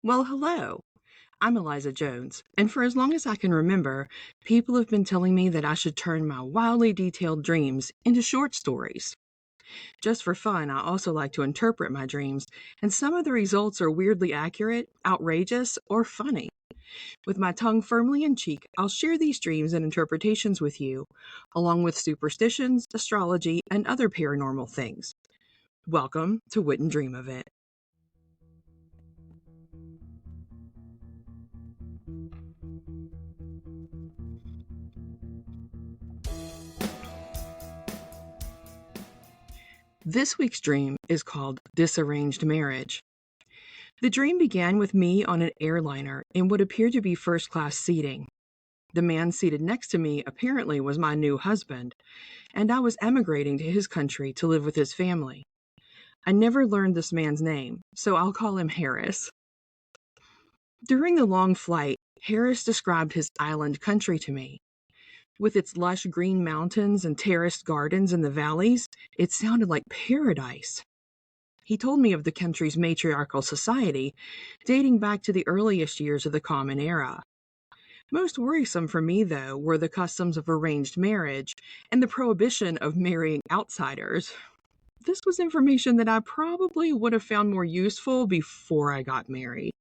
Well, hello. I'm Eliza Jones, and for as long as I can remember, people have been telling me that I should turn my wildly detailed dreams into short stories. Just for fun, I also like to interpret my dreams, and some of the results are weirdly accurate, outrageous, or funny. With my tongue firmly in cheek, I'll share these dreams and interpretations with you, along with superstitions, astrology, and other paranormal things. Welcome to Wouldn't Dream of It. This week's dream is called Disarranged Marriage. The dream began with me on an airliner in what appeared to be first-class seating. The man seated next to me apparently was my new husband, and I was emigrating to his country to live with his family. I never learned this man's name, so I'll call him Harris. During the long flight, Harris described his island country to me. With its lush green mountains and terraced gardens in the valleys, it sounded like paradise. He told me of the country's matriarchal society, dating back to the earliest years of the Common Era. Most worrisome for me, though, were the customs of arranged marriage and the prohibition of marrying outsiders. This was information that I probably would have found more useful before I got married.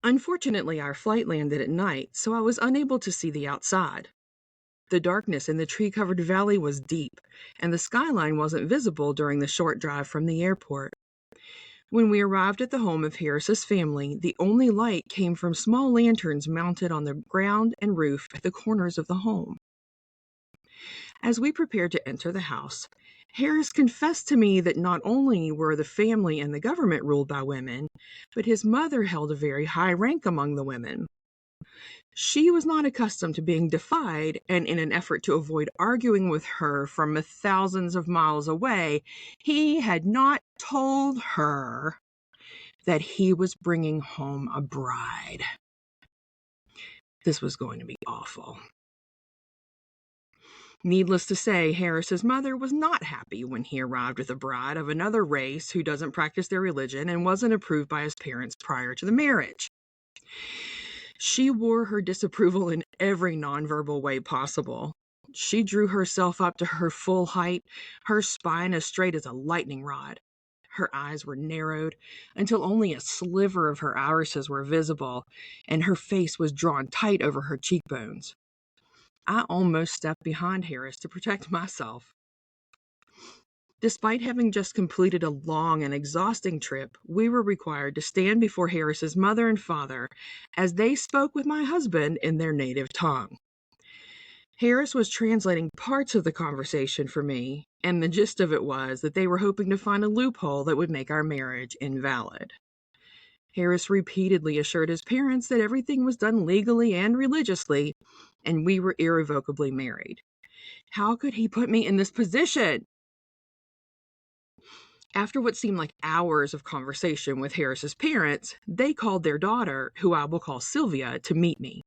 Unfortunately, our flight landed at night, so I was unable to see the outside. The darkness in the tree-covered valley was deep, and the skyline wasn't visible during the short drive from the airport. When we arrived at the home of Harris's family, the only light came from small lanterns mounted on the ground and roof at the corners of the home. As we prepared to enter the house, Harris confessed to me that not only were the family and the government ruled by women, but his mother held a very high rank among the women. She was not accustomed to being defied, and in an effort to avoid arguing with her from thousands of miles away, he had not told her that he was bringing home a bride. This was going to be awful. Needless to say, Harris's mother was not happy when he arrived with a bride of another race who doesn't practice their religion and wasn't approved by his parents prior to the marriage. She wore her disapproval in every nonverbal way possible. She drew herself up to her full height, her spine as straight as a lightning rod. Her eyes were narrowed until only a sliver of her irises were visible, and her face was drawn tight over her cheekbones. I almost stepped behind Harris to protect myself. Despite having just completed a long and exhausting trip, we were required to stand before Harris's mother and father as they spoke with my husband in their native tongue. Harris was translating parts of the conversation for me, and the gist of it was that they were hoping to find a loophole that would make our marriage invalid. Harris repeatedly assured his parents that everything was done legally and religiously, and we were irrevocably married. How could he put me in this position? After what seemed like hours of conversation with Harris's parents, they called their daughter, who I will call Sylvia, to meet me.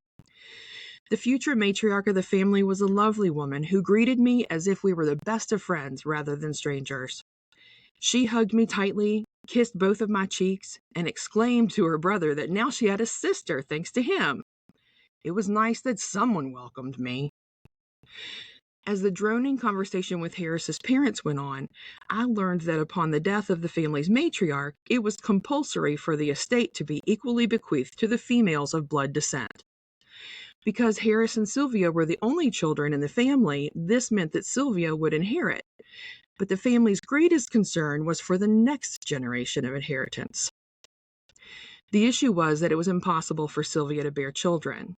The future matriarch of the family was a lovely woman who greeted me as if we were the best of friends rather than strangers. She hugged me tightly, kissed both of my cheeks, and exclaimed to her brother that now she had a sister thanks to him. It was nice that someone welcomed me. As the droning conversation with Harris's parents went on, I learned that upon the death of the family's matriarch, it was compulsory for the estate to be equally bequeathed to the females of blood descent. Because Harris and Sylvia were the only children in the family, this meant that Sylvia would inherit. But the family's greatest concern was for the next generation of inheritance. The issue was that it was impossible for Sylvia to bear children.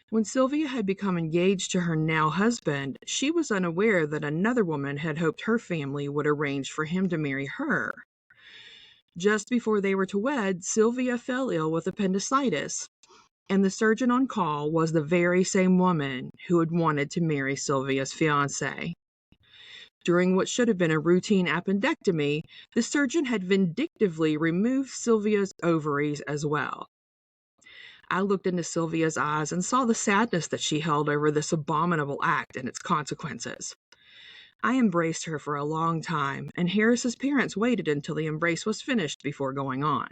When Sylvia had become engaged to her now husband, she was unaware that another woman had hoped her family would arrange for him to marry her. Just before they were to wed, Sylvia fell ill with appendicitis, and the surgeon on call was the very same woman who had wanted to marry Sylvia's fiancé. During what should have been a routine appendectomy, the surgeon had vindictively removed Sylvia's ovaries as well. I looked into Sylvia's eyes and saw the sadness that she held over this abominable act and its consequences. I embraced her for a long time, and Harris's parents waited until the embrace was finished before going on.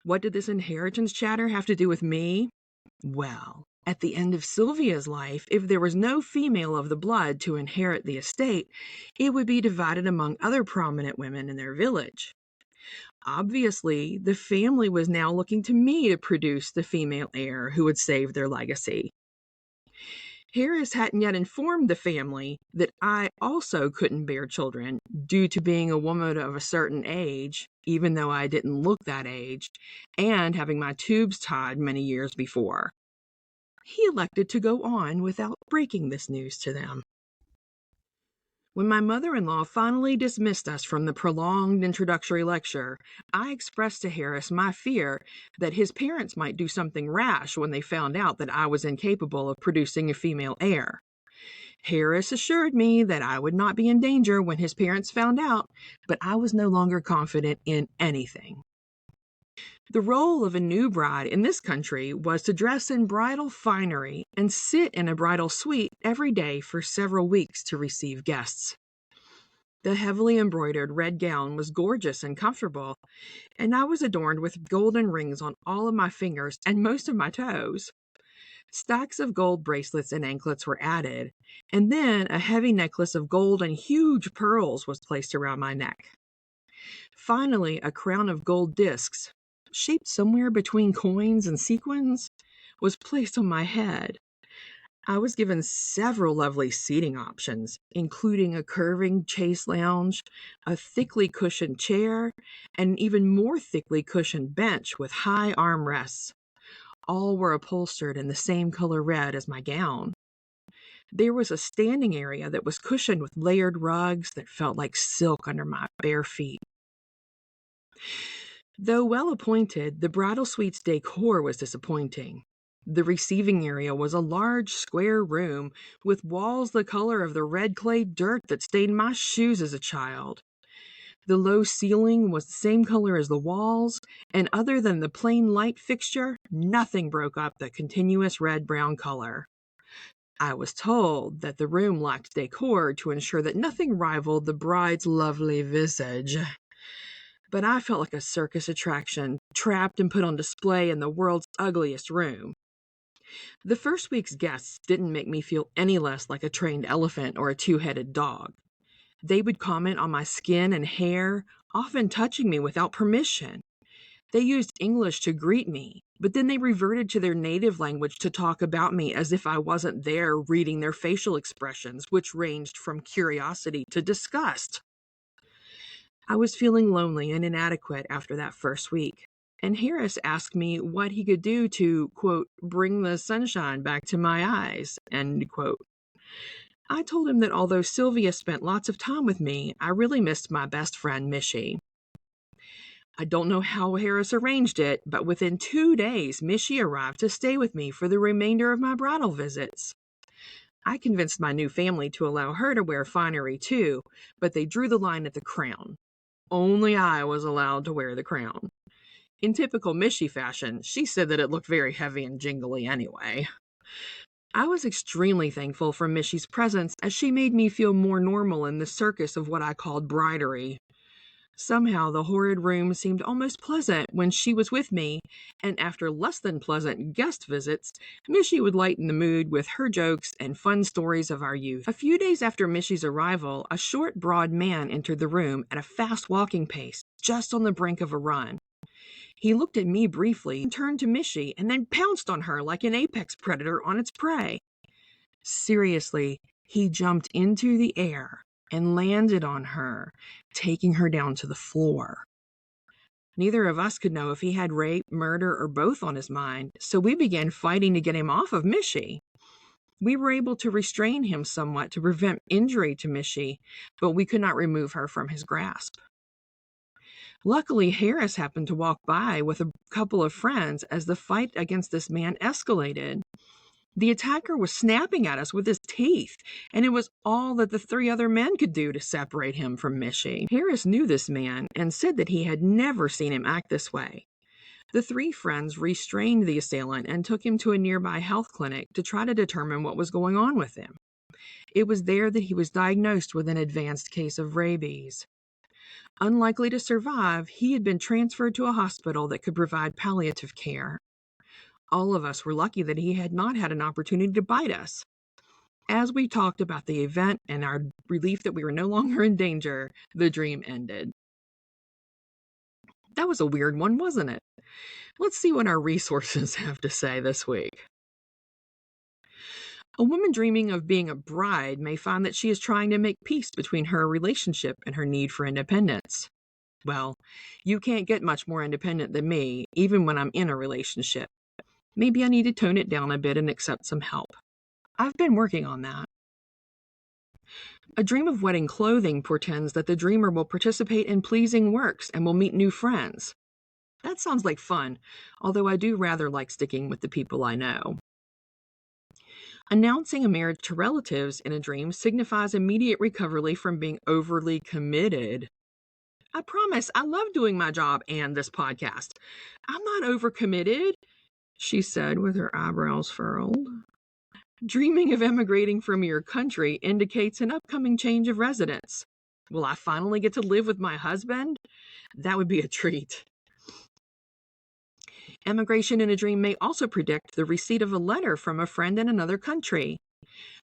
What did this inheritance chatter have to do with me? Well, at the end of Sylvia's life, if there was no female of the blood to inherit the estate, it would be divided among other prominent women in their village. Obviously, the family was now looking to me to produce the female heir who would save their legacy. Harris hadn't yet informed the family that I also couldn't bear children due to being a woman of a certain age, even though I didn't look that age, and having my tubes tied many years before. He elected to go on without breaking this news to them. When my mother-in-law finally dismissed us from the prolonged introductory lecture, I expressed to Harris my fear that his parents might do something rash when they found out that I was incapable of producing a female heir. Harris assured me that I would not be in danger when his parents found out, but I was no longer confident in anything. The role of a new bride in this country was to dress in bridal finery and sit in a bridal suite every day for several weeks to receive guests. The heavily embroidered red gown was gorgeous and comfortable, and I was adorned with golden rings on all of my fingers and most of my toes. Stacks of gold bracelets and anklets were added, and then a heavy necklace of gold and huge pearls was placed around my neck. Finally, a crown of gold discs, shaped somewhere between coins and sequins, was placed on my head. I was given several lovely seating options, including a curving chaise lounge, a thickly cushioned chair, and an even more thickly cushioned bench with high armrests. All were upholstered in the same color red as my gown. There was a standing area that was cushioned with layered rugs that felt like silk under my bare feet. Though well appointed, the bridal suite's decor was disappointing. The receiving area was a large square room with walls the color of the red clay dirt that stained my shoes as a child. The low ceiling was the same color as the walls, and other than the plain light fixture, nothing broke up the continuous red-brown color. I was told that the room lacked decor to ensure that nothing rivaled the bride's lovely visage. But I felt like a circus attraction, trapped and put on display in the world's ugliest room. The first week's guests didn't make me feel any less like a trained elephant or a two-headed dog. They would comment on my skin and hair, often touching me without permission. They used English to greet me, but then they reverted to their native language to talk about me as if I wasn't there reading their facial expressions, which ranged from curiosity to disgust. I was feeling lonely and inadequate after that first week, and Harris asked me what he could do to, quote, bring the sunshine back to my eyes, end quote. I told him that although Sylvia spent lots of time with me, I really missed my best friend, Mishy. I don't know how Harris arranged it, but within 2 days, Mishy arrived to stay with me for the remainder of my bridal visits. I convinced my new family to allow her to wear finery too, but they drew the line at the crown. Only I was allowed to wear the crown. In typical Mishy fashion, she said that it looked very heavy and jingly anyway. I was extremely thankful for Mishy's presence as she made me feel more normal in the circus of what I called bridery. Somehow the horrid room seemed almost pleasant when she was with me, and after less than pleasant guest visits, Mishy would lighten the mood with her jokes and fun stories of our youth. A few days after Mishy's arrival, a short, broad man entered the room at a fast walking pace, just on the brink of a run. He looked at me briefly, turned to Mishy, and then pounced on her like an apex predator on its prey. Seriously, he jumped into the air and landed on her, taking her down to the floor. Neither of us could know if he had rape, murder, or both on his mind, so we began fighting to get him off of Mishy. We were able to restrain him somewhat to prevent injury to Mishy, but we could not remove her from his grasp. Luckily, Harris happened to walk by with a couple of friends as the fight against this man escalated. The attacker was snapping at us with his teeth, and it was all that the 3 other men could do to separate him from Mishy. Harris knew this man and said that he had never seen him act this way. The 3 friends restrained the assailant and took him to a nearby health clinic to try to determine what was going on with him. It was there that he was diagnosed with an advanced case of rabies. Unlikely to survive, he had been transferred to a hospital that could provide palliative care. All of us were lucky that he had not had an opportunity to bite us. As we talked about the event and our relief that we were no longer in danger, the dream ended. That was a weird one, wasn't it? Let's see what our resources have to say this week. A woman dreaming of being a bride may find that she is trying to make peace between her relationship and her need for independence. Well, you can't get much more independent than me, even when I'm in a relationship. Maybe I need to tone it down a bit and accept some help. I've been working on that. A dream of wedding clothing portends that the dreamer will participate in pleasing works and will meet new friends. That sounds like fun, although I do rather like sticking with the people I know. Announcing a marriage to relatives in a dream signifies immediate recovery from being overly committed. I promise, I love doing my job and this podcast. I'm not overcommitted, she said with her eyebrows furrowed. Dreaming of emigrating from your country indicates an upcoming change of residence. Will I finally get to live with my husband? That would be a treat. Emigration in a dream may also predict the receipt of a letter from a friend in another country.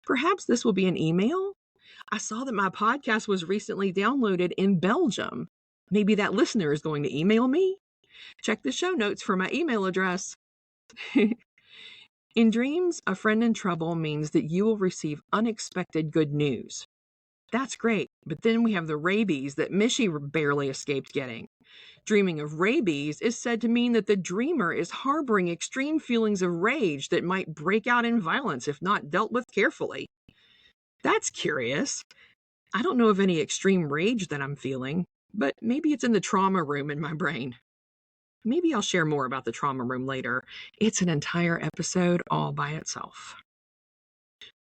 Perhaps this will be an email? I saw that my podcast was recently downloaded in Belgium. Maybe that listener is going to email me? Check the show notes for my email address. In dreams, a friend in trouble means that you will receive unexpected good news. That's great, but then we have the rabies that Mishy barely escaped getting. Dreaming of rabies is said to mean that the dreamer is harboring extreme feelings of rage that might break out in violence if not dealt with carefully. That's curious. I don't know of any extreme rage that I'm feeling, but maybe it's in the trauma room in my brain. Maybe I'll share more about the trauma room later. It's an entire episode all by itself.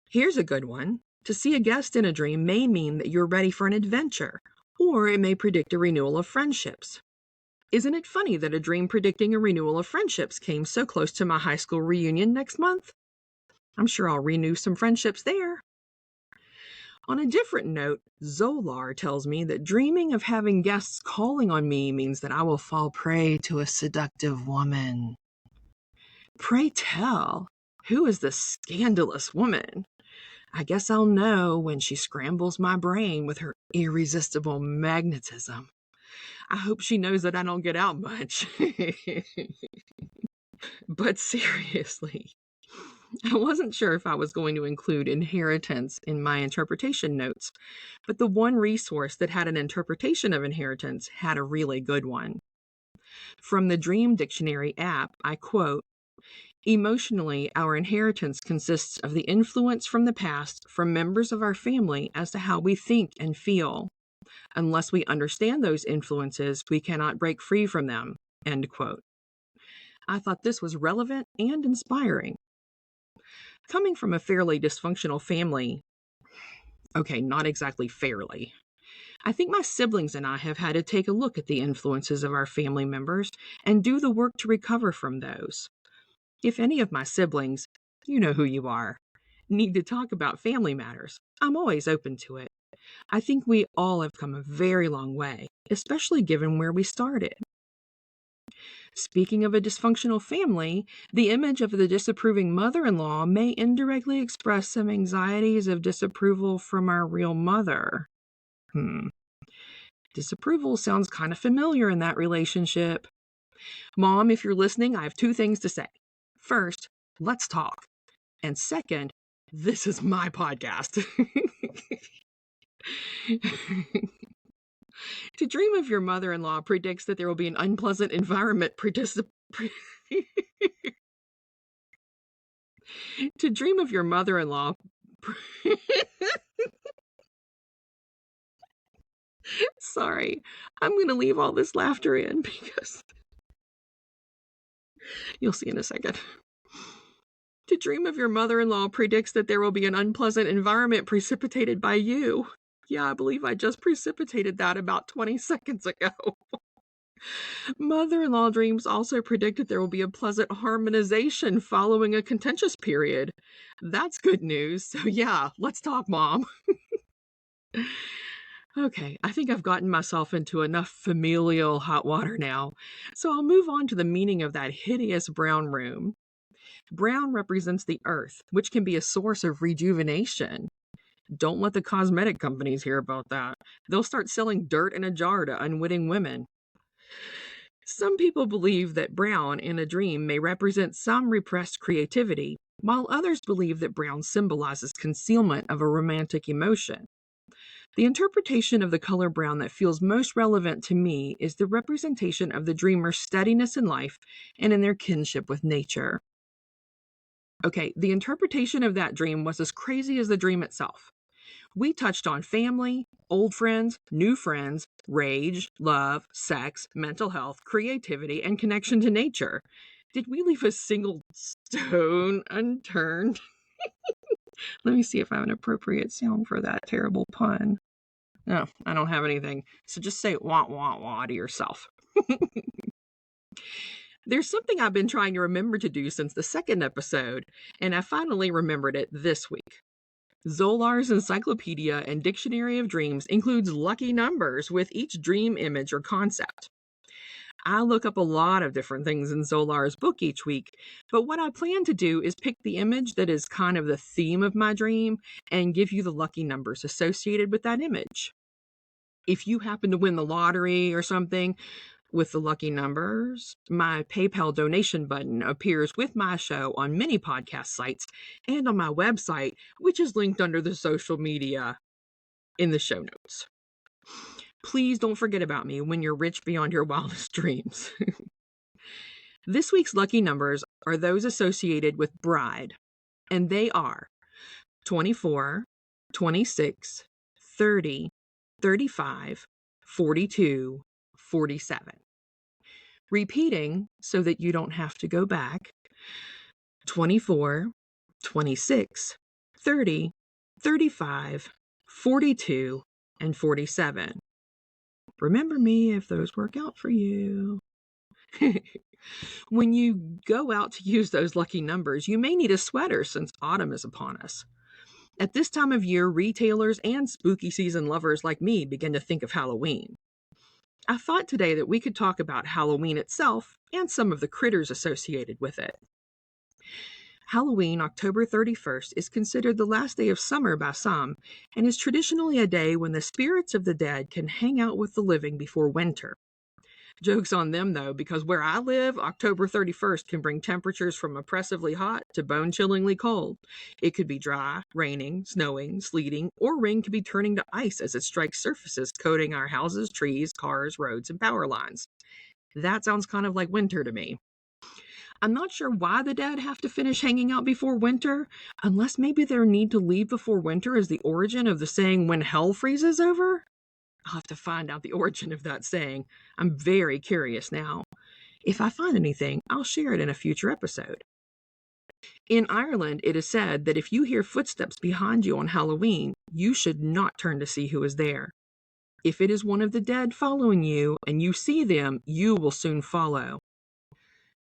Here's a good one. To see a guest in a dream may mean that you're ready for an adventure, or it may predict a renewal of friendships. Isn't it funny that a dream predicting a renewal of friendships came so close to my high school reunion next month? I'm sure I'll renew some friendships there. On a different note, Zolar tells me that dreaming of having guests calling on me means that I will fall prey to a seductive woman. Pray tell, who is this scandalous woman? I guess I'll know when she scrambles my brain with her irresistible magnetism. I hope she knows that I don't get out much. But seriously, I wasn't sure if I was going to include inheritance in my interpretation notes, but the one resource that had an interpretation of inheritance had a really good one. From the Dream Dictionary app, I quote, "Emotionally, our inheritance consists of the influence from the past from members of our family as to how we think and feel. Unless we understand those influences, we cannot break free from them." End quote. I thought this was relevant and inspiring. Coming from a fairly dysfunctional family, okay, not exactly fairly, I think my siblings and I have had to take a look at the influences of our family members and do the work to recover from those. If any of my siblings, you know who you are, need to talk about family matters, I'm always open to it. I think we all have come a very long way, especially given where we started. Speaking of a dysfunctional family, the image of the disapproving mother-in-law may indirectly express some anxieties of disapproval from our real mother. Disapproval sounds kind of familiar in that relationship. Mom, if you're listening, I have 2 things to say. First, let's talk. And second, this is my podcast. To dream of your mother-in-law predicts that there will be an unpleasant environment To dream of your mother-in-law Sorry, I'm going to leave all this laughter in because you'll see in a second. To The dream of your mother-in-law predicts that there will be an unpleasant environment precipitated by you. Yeah, I believe I just precipitated that about 20 seconds ago. Mother-in-law dreams also predict that there will be a pleasant harmonization following a contentious period. That's good news. So yeah, let's talk, Mom. Okay, I think I've gotten myself into enough familial hot water now, so I'll move on to the meaning of that hideous brown room. Brown represents the earth, which can be a source of rejuvenation. Don't let the cosmetic companies hear about that. They'll start selling dirt in a jar to unwitting women. Some people believe that brown in a dream may represent some repressed creativity, while others believe that brown symbolizes concealment of a romantic emotion. The interpretation of the color brown that feels most relevant to me is the representation of the dreamer's steadiness in life and in their kinship with nature. Okay, the interpretation of that dream was as crazy as the dream itself. We touched on family, old friends, new friends, rage, love, sex, mental health, creativity, and connection to nature. Did we leave a single stone unturned? Let me see if I have an appropriate sound for that terrible pun. No, I don't have anything. So just say wah, wah, wah to yourself. There's something I've been trying to remember to do since the second episode, and I finally remembered it this week. Zolar's Encyclopedia and Dictionary of Dreams includes lucky numbers with each dream image or concept. I look up a lot of different things in Zolar's book each week, but what I plan to do is pick the image that is kind of the theme of my dream and give you the lucky numbers associated with that image. If you happen to win the lottery or something with the lucky numbers, my PayPal donation button appears with my show on many podcast sites and on my website, which is linked under the social media in the show notes. Please don't forget about me when you're rich beyond your wildest dreams. This week's lucky numbers are those associated with bride, and they are 24, 26, 30, 35, 42, 47. Repeating so that you don't have to go back: 24, 26, 30, 35, 42, and 47. Remember me if those work out for you. When you go out to use those lucky numbers, you may need a sweater since autumn is upon us. At this time of year, retailers and spooky season lovers like me begin to think of Halloween. I thought today that we could talk about Halloween itself and some of the critters associated with it. Halloween, October 31st, is considered the last day of summer by some and is traditionally a day when the spirits of the dead can hang out with the living before winter. Joke's on them, though, because where I live, October 31st can bring temperatures from oppressively hot to bone-chillingly cold. It could be dry, raining, snowing, sleeting, or rain could be turning to ice as it strikes surfaces coating our houses, trees, cars, roads, and power lines. That sounds kind of like winter to me. I'm not sure why the dead have to finish hanging out before winter, unless maybe their need to leave before winter is the origin of the saying, "when hell freezes over"? I'll have to find out the origin of that saying. I'm very curious now. If I find anything, I'll share it in a future episode. In Ireland, it is said that if you hear footsteps behind you on Halloween, you should not turn to see who is there. If it is one of the dead following you and you see them, you will soon follow.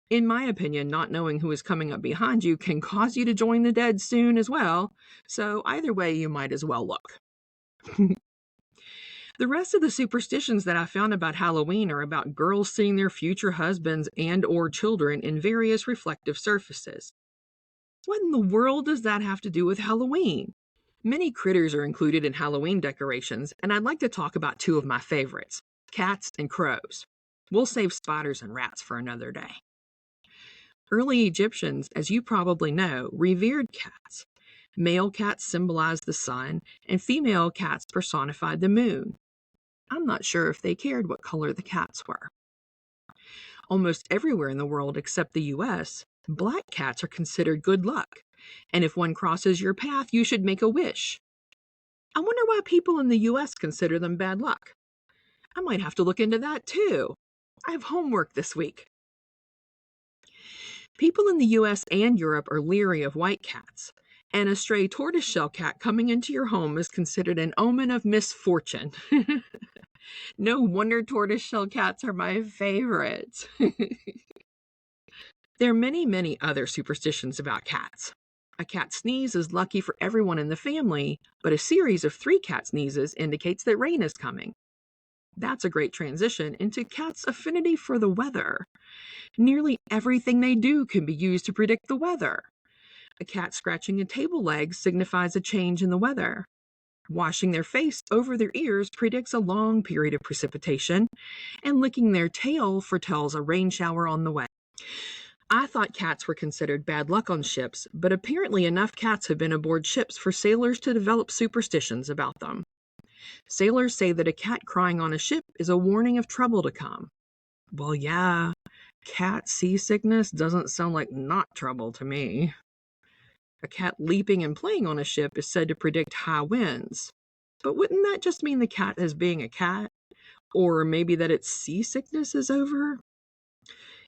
In my opinion, not knowing who is coming up behind you can cause you to join the dead soon as well, so either way you might as well look. The rest of the superstitions that I found about Halloween are about girls seeing their future husbands and or children in various reflective surfaces. What in the world does that have to do with Halloween? Many critters are included in Halloween decorations, and I'd like to talk about two of my favorites, cats and crows. We'll save spiders and rats for another day. Early Egyptians, as you probably know, revered cats. Male cats symbolized the sun, and female cats personified the moon. I'm not sure if they cared what color the cats were. Almost everywhere in the world except the US, black cats are considered good luck, and if one crosses your path, you should make a wish. I wonder why people in the US consider them bad luck. I might have to look into that too. I have homework this week. People in the US and Europe are leery of white cats, and a stray tortoiseshell cat coming into your home is considered an omen of misfortune. No wonder tortoiseshell cats are my favorites. There are many, many other superstitions about cats. A cat sneeze is lucky for everyone in the family, but a series of 3 cat sneezes indicates that rain is coming. That's a great transition into cats' affinity for the weather. Nearly everything they do can be used to predict the weather. A cat scratching a table leg signifies a change in the weather. Washing their face over their ears predicts a long period of precipitation, and licking their tail foretells a rain shower on the way. I thought cats were considered bad luck on ships, but apparently enough cats have been aboard ships for sailors to develop superstitions about them. Sailors say that a cat crying on a ship is a warning of trouble to come. Well, yeah, cat seasickness doesn't sound like not trouble to me. A cat leaping and playing on a ship is said to predict high winds. But wouldn't that just mean the cat is being a cat? Or maybe that its seasickness is over?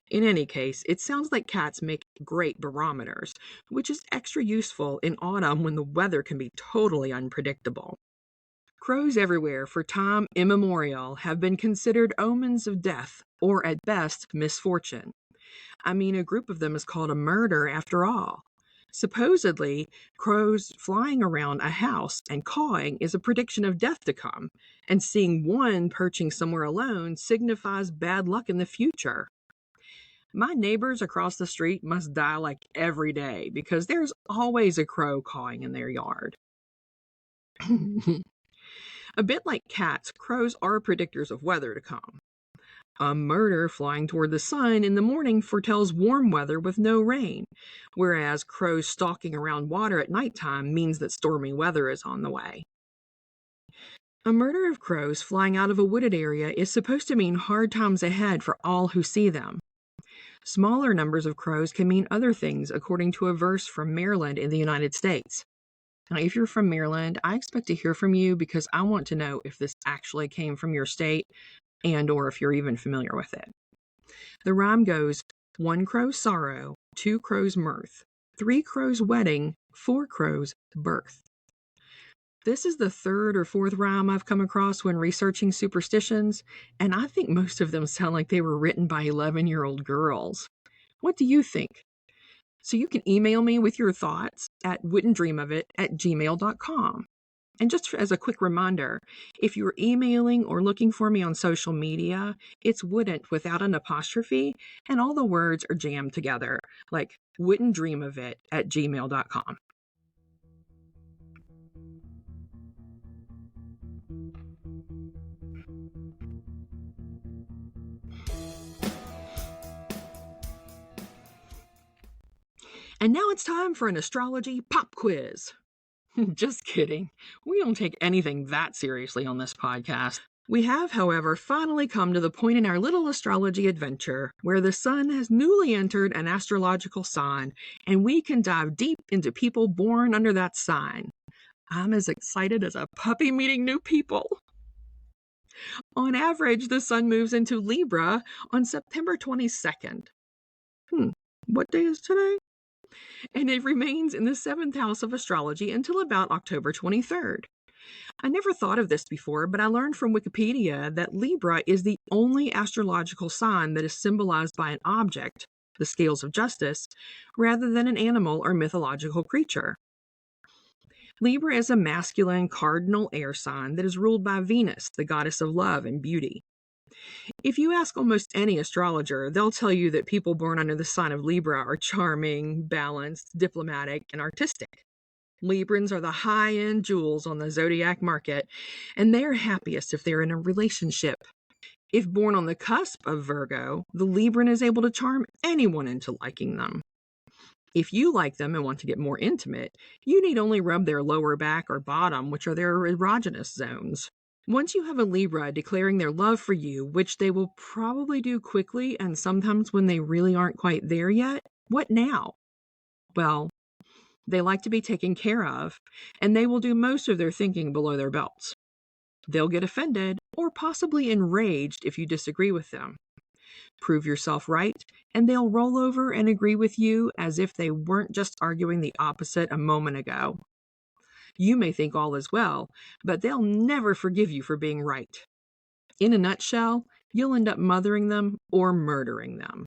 In any case, it sounds like cats make great barometers, which is extra useful in autumn when the weather can be totally unpredictable. Crows everywhere for time immemorial have been considered omens of death, or at best, misfortune. I mean, a group of them is called a murder after all. Supposedly, crows flying around a house and cawing is a prediction of death to come, and seeing one perching somewhere alone signifies bad luck in the future. My neighbors across the street must die like every day because there's always a crow cawing in their yard. A bit like cats, crows are predictors of weather to come. A murder flying toward the sun in the morning foretells warm weather with no rain, whereas crows stalking around water at nighttime means that stormy weather is on the way. A murder of crows flying out of a wooded area is supposed to mean hard times ahead for all who see them. Smaller numbers of crows can mean other things, according to a verse from Maryland in the United States. Now, if you're from Maryland, I expect to hear from you because I want to know if this actually came from your state and or if you're even familiar with it. The rhyme goes, 1 crow's sorrow, 2 crows' mirth, 3 crows' wedding, 4 crows' birth. This is the 3rd or 4th rhyme I've come across when researching superstitions, and I think most of them sound like they were written by 11-year-old girls. What do you think? So you can email me with your thoughts at wouldn'tdreamofit@gmail.com. And just as a quick reminder, if you're emailing or looking for me on social media, it's wouldn't without an apostrophe, and all the words are jammed together, like wouldn'tdreamofit@gmail.com. And now it's time for an astrology pop quiz. Just kidding. We don't take anything that seriously on this podcast. We have, however, finally come to the point in our little astrology adventure where the sun has newly entered an astrological sign, and we can dive deep into people born under that sign. I'm as excited as a puppy meeting new people. On average, the sun moves into Libra on September 22nd. What day is today? And it remains in the 7th house of astrology until about October 23rd. I never thought of this before, but I learned from Wikipedia that Libra is the only astrological sign that is symbolized by an object, the scales of justice, rather than an animal or mythological creature. Libra is a masculine cardinal air sign that is ruled by Venus, the goddess of love and beauty. If you ask almost any astrologer, they'll tell you that people born under the sign of Libra are charming, balanced, diplomatic, and artistic. Librans are the high-end jewels on the zodiac market, and they are happiest if they're in a relationship. If born on the cusp of Virgo, the Libran is able to charm anyone into liking them. If you like them and want to get more intimate, you need only rub their lower back or bottom, which are their erogenous zones. Once you have a Libra declaring their love for you, which they will probably do quickly and sometimes when they really aren't quite there yet, what now? Well, they like to be taken care of, and they will do most of their thinking below their belts. They'll get offended or possibly enraged if you disagree with them. Prove yourself right, and they'll roll over and agree with you as if they weren't just arguing the opposite a moment ago. You may think all is well, but they'll never forgive you for being right. In a nutshell, you'll end up mothering them or murdering them.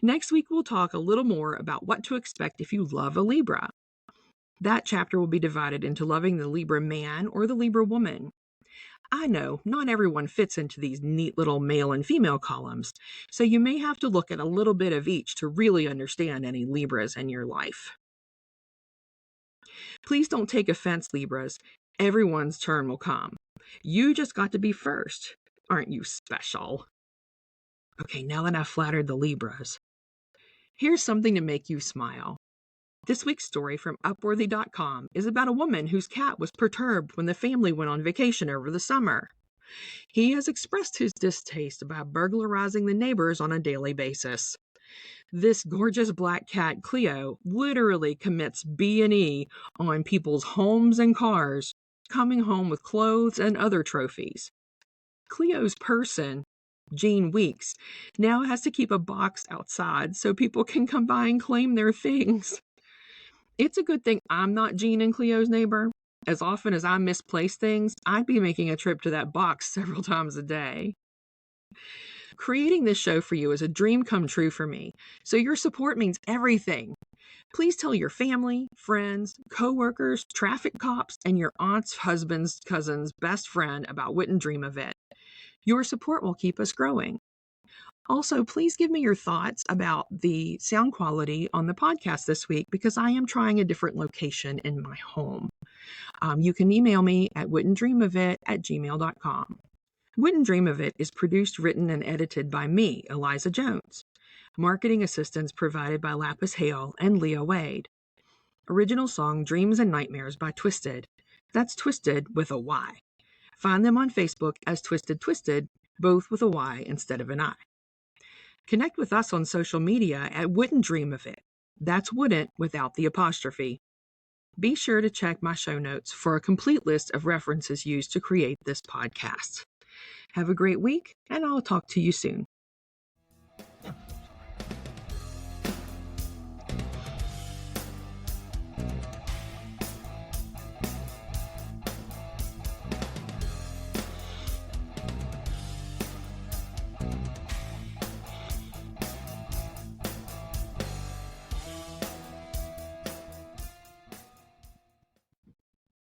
Next week, we'll talk a little more about what to expect if you love a Libra. That chapter will be divided into loving the Libra man or the Libra woman. I know not everyone fits into these neat little male and female columns, so you may have to look at a little bit of each to really understand any Libras in your life. Please don't take offense, Libras. Everyone's turn will come. You just got to be first. Aren't you special? Okay, now that I've flattered the Libras, here's something to make you smile. This week's story from Upworthy.com is about a woman whose cat was perturbed when the family went on vacation over the summer. He has expressed his distaste about burglarizing the neighbors on a daily basis. This gorgeous black cat, Cleo, literally commits B&E on people's homes and cars, coming home with clothes and other trophies. Cleo's person, Jean Weeks, now has to keep a box outside so people can come by and claim their things. It's a good thing I'm not Jean and Cleo's neighbor. As often as I misplace things, I'd be making a trip to that box several times a day. Creating this show for you is a dream come true for me, so your support means everything. Please tell your family, friends, co-workers, traffic cops, and your aunt's husband's cousin's best friend about Wit and Dream of It. Your support will keep us growing. Also, please give me your thoughts about the sound quality on the podcast this week because I am trying a different location in my home. You can email me at wittanddreamofit@gmail.com. Wit and Dream of It is produced, written, and edited by me, Eliza Jones. Marketing assistance provided by Lapis, Hale, and Leah Wade. Original song Dreams and Nightmares by Twysted. That's Twysted with a Y. Find them on Facebook as Twysted, both with a Y instead of an I. Connect with us on social media at Wit and Dream of It. That's wouldn't without the apostrophe. Be sure to check my show notes for a complete list of references used to create this podcast. Have a great week, and I'll talk to you soon.